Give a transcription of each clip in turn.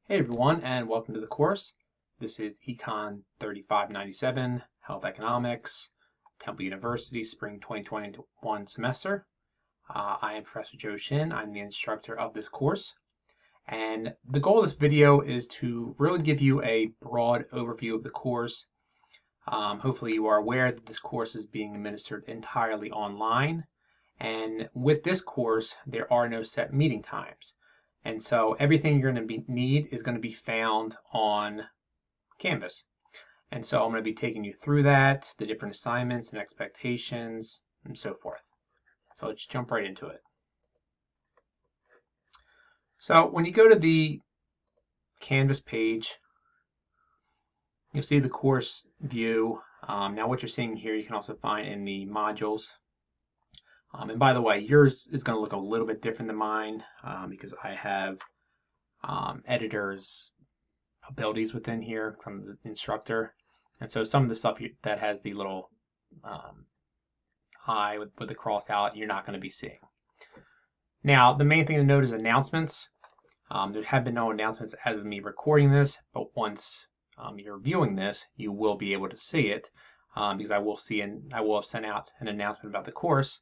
Hey everyone, and welcome to the course. This is ECON 3597, Health Economics, Temple University, Spring 2021 semester. I am Professor Joe Shin. I'm the instructor of this course. And the goal of this video is to really give you a broad overview of the course. Hopefully you are aware that this course is being administered entirely online. And with this course, there are no set meeting times. And so everything you're going to need is going to be found on Canvas. And so I'm going to be taking you through that, the different assignments and expectations, and so forth. So let's jump right into it. So when you go to the Canvas page, you'll see the course view. Now what you're seeing here, you can also find in the modules. And by the way, yours is going to look a little bit different than mine because I have editor's abilities within here. I'm the instructor. And so some of the stuff that has the little I with the crossed out, you're not going to be seeing. Now, the main thing to note is announcements. There have been no announcements as of me recording this, but once you're viewing this, you will be able to see it because I will have sent out an announcement about the course.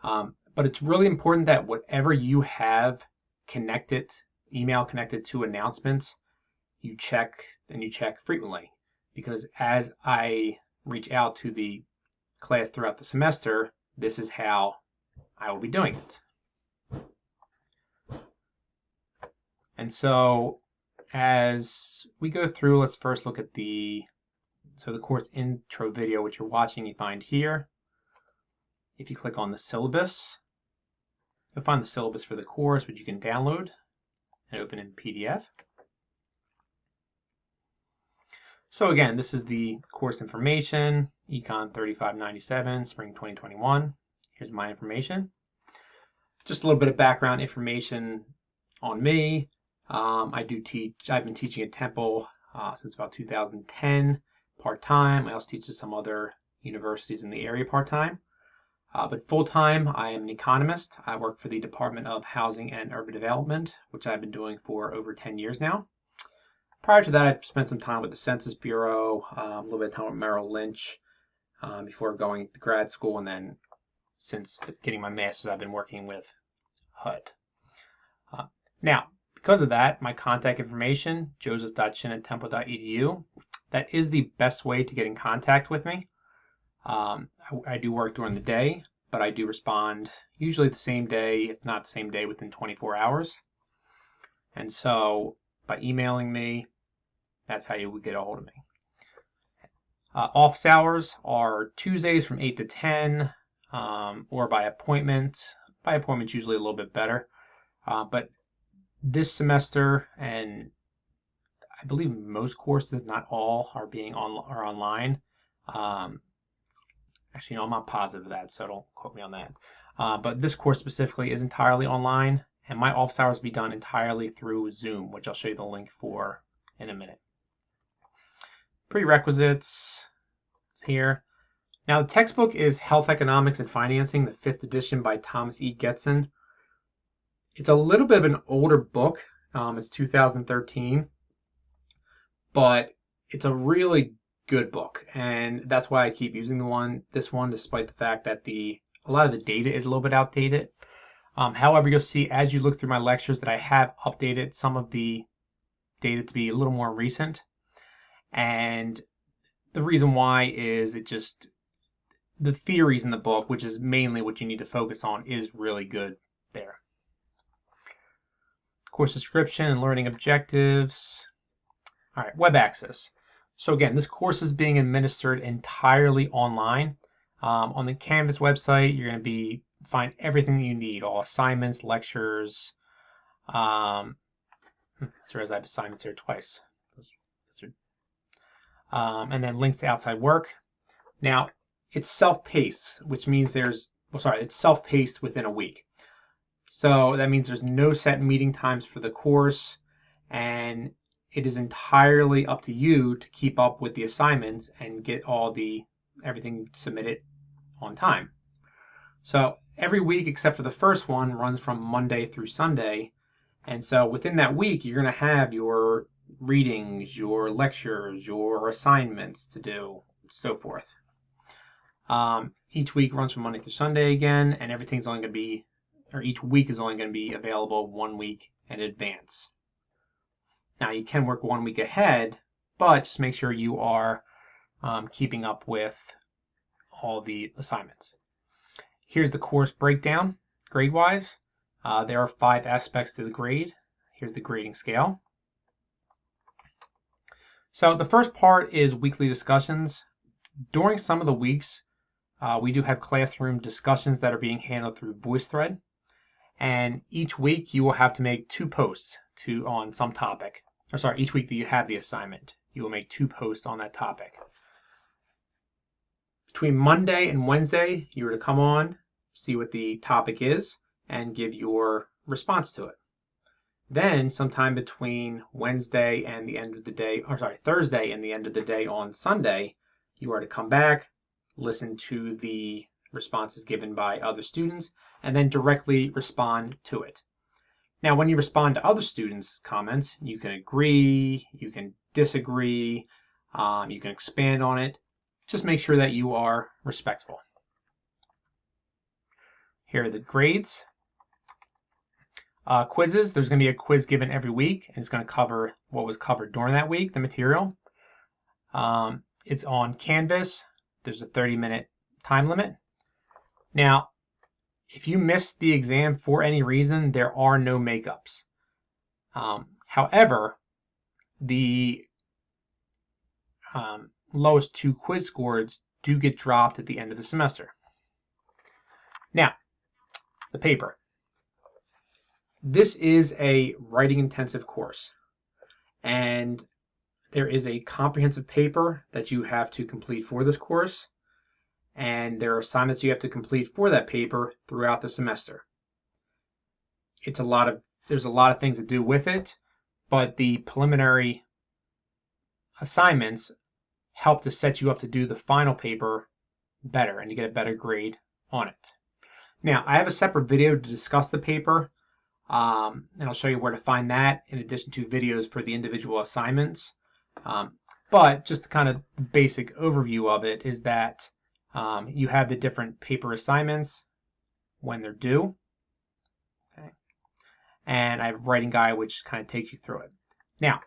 But it's really important that whatever you have connected, email connected to announcements, you check frequently, because as I reach out to the class throughout the semester, this is how I will be doing it. And so as we go through, let's first look at the course intro video, which you're watching, you find here. If you click on the syllabus, you'll find the syllabus for the course, which you can download and open in PDF. So again, this is the course information, Econ 3597, Spring 2021. Here's my information. Just a little bit of background information on me. I've been teaching at Temple since about 2010, part-time. I also teach at some other universities in the area part-time. But full-time, I am an economist. I work for the Department of Housing and Urban Development, which I've been doing for over 10 years now. Prior to that, I spent some time with the Census Bureau, a little bit of time with Merrill Lynch before going to grad school, and then since getting my master's, I've been working with HUD. Now, because of that, my contact information, joseph.shin@temple.edu, that is the best way to get in contact with me. I do work during the day, but I do respond usually the same day, if not the same day, within 24 hours. And so by emailing me, that's how you would get a hold of me. Office hours are Tuesdays from 8 to 10, or by appointment. By appointment, usually a little bit better. But this semester, and I believe most courses, not all, are online. Actually, no, I'm not positive of that, so don't quote me on that. But this course specifically is entirely online, and my office hours will be done entirely through Zoom, which I'll show you the link for in a minute. Prerequisites is here. Now, the textbook is Health Economics and Financing, the 5th edition by Thomas E. Getson. It's a little bit of an older book. It's 2013, but it's a really good book, and that's why I keep using this one, despite the fact that a lot of the data is a little bit outdated. However, you'll see as you look through my lectures that I have updated some of the data to be a little more recent, and the reason why is the theories in the book, which is mainly what you need to focus on, is really good there. Course description and learning objectives. All right, web access. So again, this course is being administered entirely online. On the Canvas website, you're going to find everything that you need, all assignments, lectures. Sorry, I have assignments here twice. And then links to outside work. Now, it's self-paced, which means it's self-paced within a week. So that means there's no set meeting times for the course, and it is entirely up to you to keep up with the assignments and get everything submitted on time. So every week except for the first one runs from Monday through Sunday, And so within that week, you're going to have your readings, your lectures, your assignments to do, so forth. Each week runs from Monday through Sunday again, and everything's only going to be, or each week is only going to be available 1 week in advance. Now you can work 1 week ahead, but just make sure you are keeping up with all the assignments. Here's the course breakdown, grade-wise. There are 5 aspects to the grade. Here's the grading scale. So the first part is weekly discussions. During some of the weeks, we do have classroom discussions that are being handled through Voicethread. And each week you will have to make 2 posts on some topic. Or sorry, each week that you have the assignment, you will make 2 posts on that topic. Between Monday and Wednesday, you are to come on, see what the topic is, and give your response to it. Then, sometime between Wednesday and the end of the day, or sorry, Thursday and the end of the day on Sunday, you are to come back, listen to the responses given by other students, and then directly respond to it. Now, when you respond to other students' comments, you can agree, you can disagree, you can expand on it. Just make sure that you are respectful. Here are the grades. Quizzes, there's going to be a quiz given every week, and it's going to cover what was covered during that week, the material. It's on Canvas. There's a 30-minute time limit. Now, if you missed the exam for any reason, there are no makeups. However, the lowest 2 quiz scores do get dropped at the end of the semester. Now, the paper. This is a writing intensive course, and there is a comprehensive paper that you have to complete for this course, and there are assignments you have to complete for that paper throughout the semester. There's a lot of things to do with it, but the preliminary assignments help to set you up to do the final paper better and to get a better grade on it. Now, I have a separate video to discuss the paper, and I'll show you where to find that in addition to videos for the individual assignments. But just the kind of basic overview of it is that you have the different paper assignments when they're due. Okay. And I have a writing guide which kind of takes you through it. Now,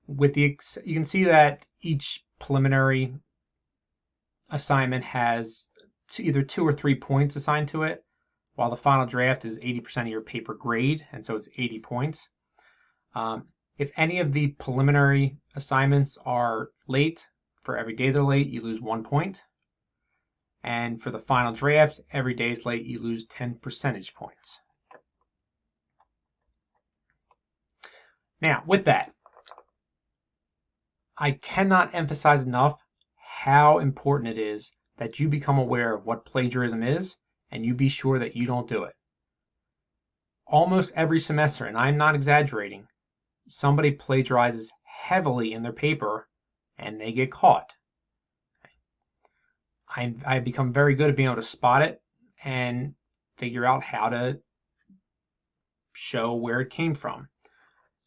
you can see that each preliminary assignment has either 2 or 3 points assigned to it, while the final draft is 80% of your paper grade, and so it's 80 points. If any of the preliminary assignments are late, for every day they're late, you lose 1 point. And for the final draft, every day is late, you lose 10 percentage points. Now, with that, I cannot emphasize enough how important it is that you become aware of what plagiarism is, and you be sure that you don't do it. Almost every semester, and I'm not exaggerating, somebody plagiarizes heavily in their paper and they get caught. I've become very good at being able to spot it and figure out how to show where it came from.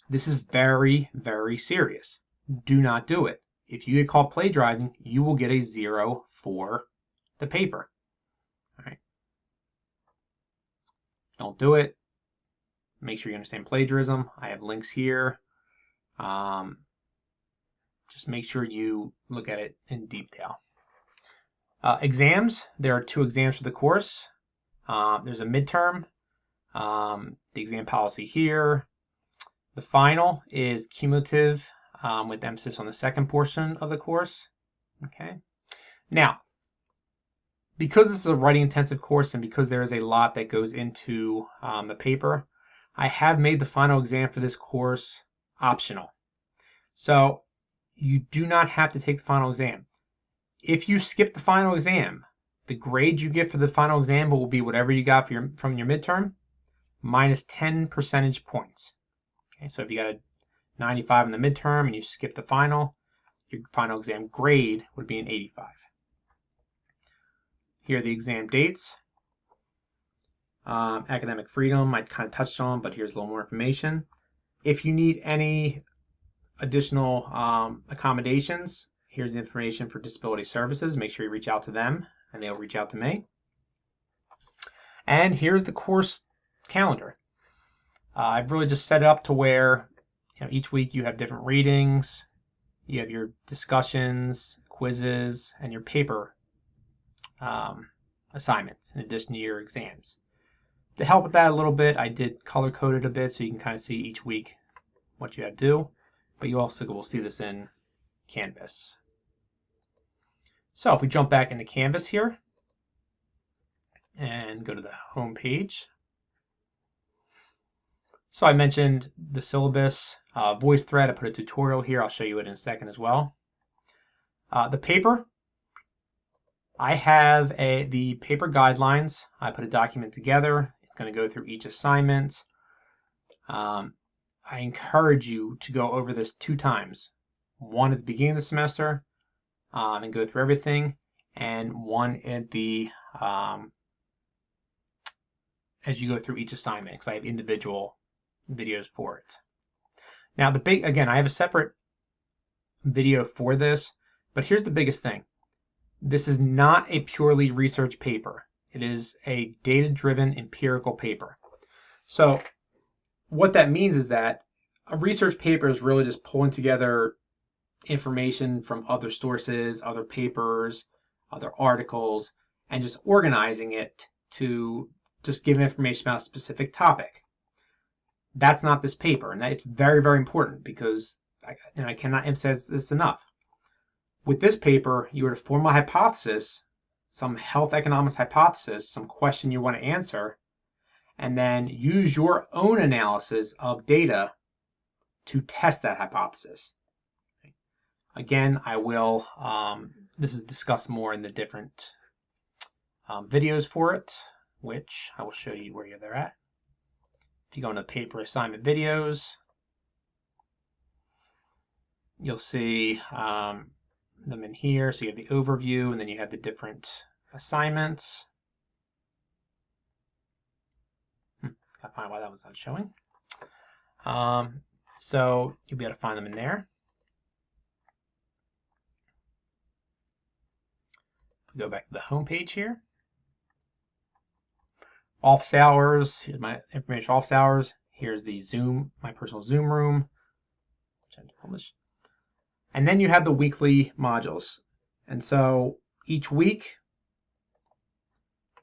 This is very, very serious. Do not do it. If you get caught plagiarizing, you will get a 0 for the paper. All right. Don't do it. Make sure you understand plagiarism. I have links here. Just make sure you look at it in detail. Exams. There are 2 exams for the course. There's a midterm. The exam policy here. The final is cumulative with emphasis on the second portion of the course. Okay. Now, because this is a writing intensive course and because there is a lot that goes into the paper, I have made the final exam for this course optional. So you do not have to take the final exam. If you skip the final exam, the grade you get for the final exam will be whatever you got from your midterm minus 10 percentage points. Okay, so if you got a 95 in the midterm and you skip the final, your final exam grade would be an 85. Here are the exam dates. Academic freedom, I kind of touched on, but here's a little more information. If you need any additional accommodations, here's the information for disability services. Make sure you reach out to them, and they'll reach out to me. And here's the course calendar. I've really just set it up to where each week you have different readings, you have your discussions, quizzes, and your paper assignments in addition to your exams. To help with that a little bit, I did color code it a bit so you can kind of see each week what you have to do, but you also will see this in Canvas. So if we jump back into Canvas here and go to the home page. So I mentioned the syllabus, Voicethread. I put a tutorial here. I'll show you it in a second as well. The paper, I have the paper guidelines. I put a document together. It's going to go through each assignment. I encourage you to go over this 2 times. One at the beginning of the semester and go through everything, and one at the as you go through each assignment, because I have individual videos for it. Now again, I have a separate video for this, but here's the biggest thing. This is not a purely research paper. It is a data-driven empirical paper. So what that means is that a research paper is really just pulling together information from other sources, other papers, other articles, and just organizing it to just give information about a specific topic. That's not this paper, and it's very, very important because I cannot emphasize this enough. With this paper, you were to form a hypothesis, some health economics hypothesis, some question you want to answer, and then use your own analysis of data to test that hypothesis. Again, I will, this is discussed more in the different videos for it, which I will show you where they're at. If you go into paper assignment videos, you'll see them in here. So you have the overview, and then you have the different assignments. Gotta find why that was not showing. So you'll be able to find them in there. Go back to the home page here. Office hours, here's my information office hours. Here's the Zoom, my personal Zoom room, which I have to publish. And then you have the weekly modules. And so each week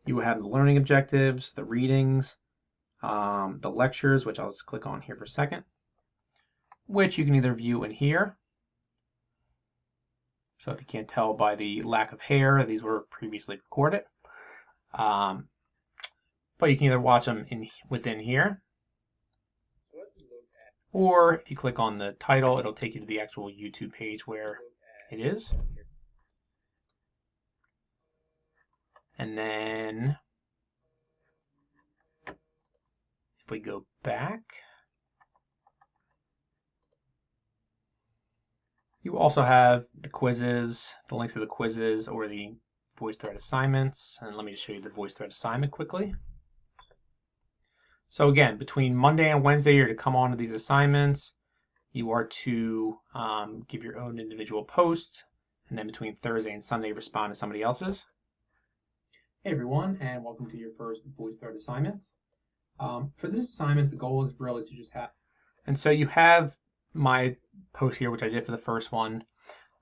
you have the learning objectives, the readings, the lectures, which I'll just click on here for a second, which you can either view in here. So if you can't tell by the lack of hair, these were previously recorded. But you can either watch them within here, or if you click on the title, it'll take you to the actual YouTube page where it is. And then if we go back, you also have the quizzes, the links to the quizzes or the Voicethread assignments. And let me just show you the Voicethread assignment quickly. So again, between Monday and Wednesday, you're to come on to these assignments. You are to give your own individual posts, and then between Thursday and Sunday, respond to somebody else's. Hey everyone, and welcome to your first Voicethread assignment. For this assignment, the goal is really to just have, and so you have my post here, which I did for the first one.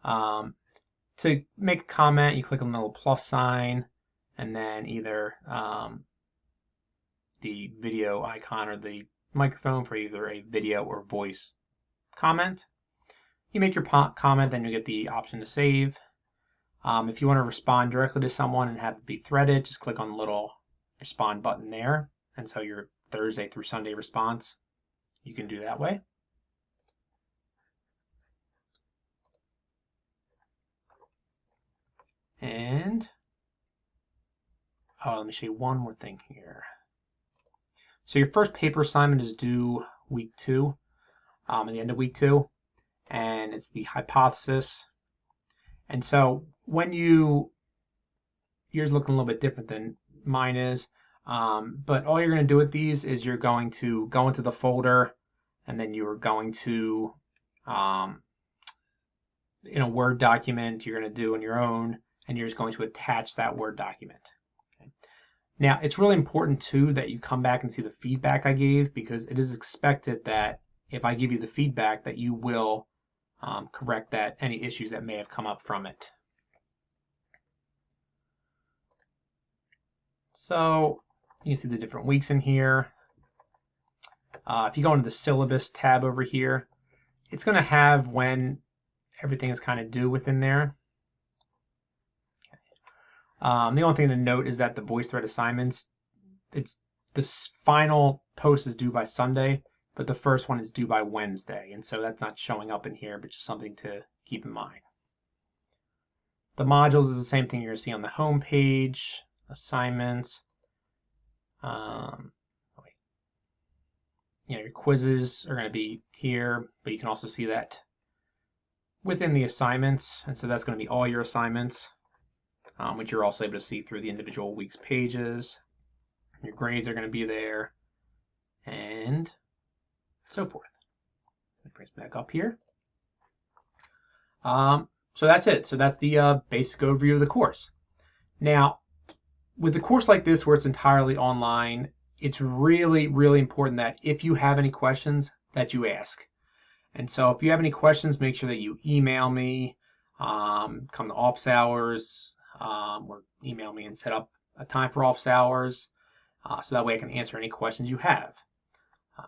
To make a comment, you click on the little plus sign, and then either the video icon or the microphone for either a video or voice comment. You make your comment, then you get the option to save. If you want to respond directly to someone and have it be threaded, just click on the little respond button there. And so your Thursday through Sunday response, you can do that way. And let me show you one more thing here. So your first paper assignment is due week 2, at the end of week 2, and it's the hypothesis. And so when yours looking a little bit different than mine is, But all you're going to do with these is you're going to go into the folder, and then you're going to, in a Word document, you're going to do on your own, and you're just going to attach that Word document. Okay. Now, it's really important too that you come back and see the feedback I gave, because it is expected that if I give you the feedback that you will correct any issues that may have come up from it. So you can see the different weeks in here. If you go into the Syllabus tab over here, it's going to have when everything is kind of due within there. The only thing to note is that the Voicethread Assignments, this final post is due by Sunday, but the first one is due by Wednesday, and so that's not showing up in here, but just something to keep in mind. The modules is the same thing you're going to see on the home page. Assignments. Your quizzes are going to be here, but you can also see that within the assignments, and so that's going to be all your assignments, which you're also able to see through the individual week's pages. Your grades are going to be there, and so forth. Let me bring it back up here. So that's it. So that's the basic overview of the course. Now, with a course like this where it's entirely online, it's really, really important that if you have any questions, that you ask. And so if you have any questions, make sure that you email me, come to office hours, or email me and set up a time for office hours, so that way I can answer any questions you have.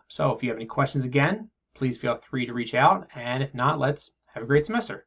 So if you have any questions again, please feel free to reach out, and if not, let's have a great semester.